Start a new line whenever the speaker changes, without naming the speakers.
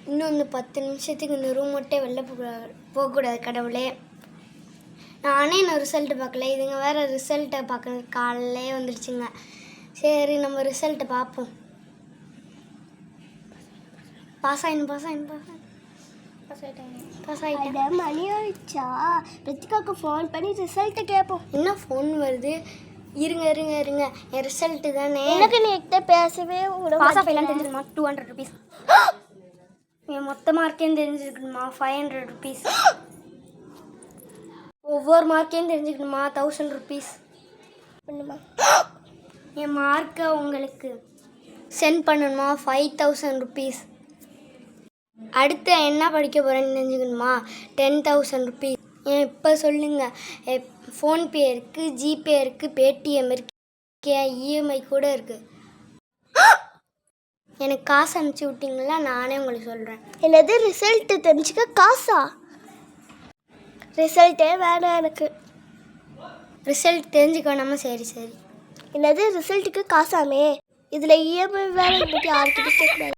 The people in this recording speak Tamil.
இன்னும் இந்த 10 நிமிஷத்துக்கு இந்த ரூம் மட்டும் வெளில போகக்கூடாது கடவுளே. நானே இன்னும் ரிசல்ட்டு பார்க்கல, இதுங்க வேறு ரிசல்ட்டை பார்க்க காலையிலே வந்துடுச்சுங்க. சரி நம்ம ரிசல்ட்டை பார்ப்போம். பாஸ் ஆகிட்டேன்.
மணி ஆயிடுச்சா? ரித்திகாவுக்கு ஃபோன் பண்ணி ரிசல்ட்டை கேட்போம்.
என்ன ஃபோன் வருது? இருங்க என் ரிசல்ட்டு தானே.
எனக்கு நீ கிட்ட பேசவே
பாஸ் ஆஃப் எல்லாம் தெரிஞ்சுக்கணுமா? 200 ருபீஸ். என் மொத்த மார்க்கையும் தெரிஞ்சுக்கணுமா? 500 ருபீஸ். ஒவ்வொரு மார்க்கையும் தெரிஞ்சுக்கணுமா? 1000 ருபீஸ். என் மார்க்கை உங்களுக்கு சென்ட் பண்ணணுமா? 5000 ருபீஸ். அடுத்து என்ன படிக்க போகிறேன்னு தெரிஞ்சுக்கணுமா? 10,000 ருபீஸ். இப்போ சொல்லுங்கள், ஃபோன்பே இருக்குது, ஜிபே இருக்குது, பேடிஎம் இருக்குது, இஎம்ஐ கூட இருக்குது. எனக்கு காசு அனுப்பிச்சி விட்டிங்களா? நானே உங்களுக்கு சொல்கிறேன்.
என்னது ரிசல்ட்டு தெரிஞ்சுக்க காசா? ரிசல்ட்டே வேணாம் எனக்கு.
ரிசல்ட் தெரிஞ்சுக்க வேணாமா? சரி.
என்னது ரிசல்ட்டுக்கு காசாமே? இதில் இஎம்ஐ வேலை யார்கிட்ட கேட்கக்கூடாது.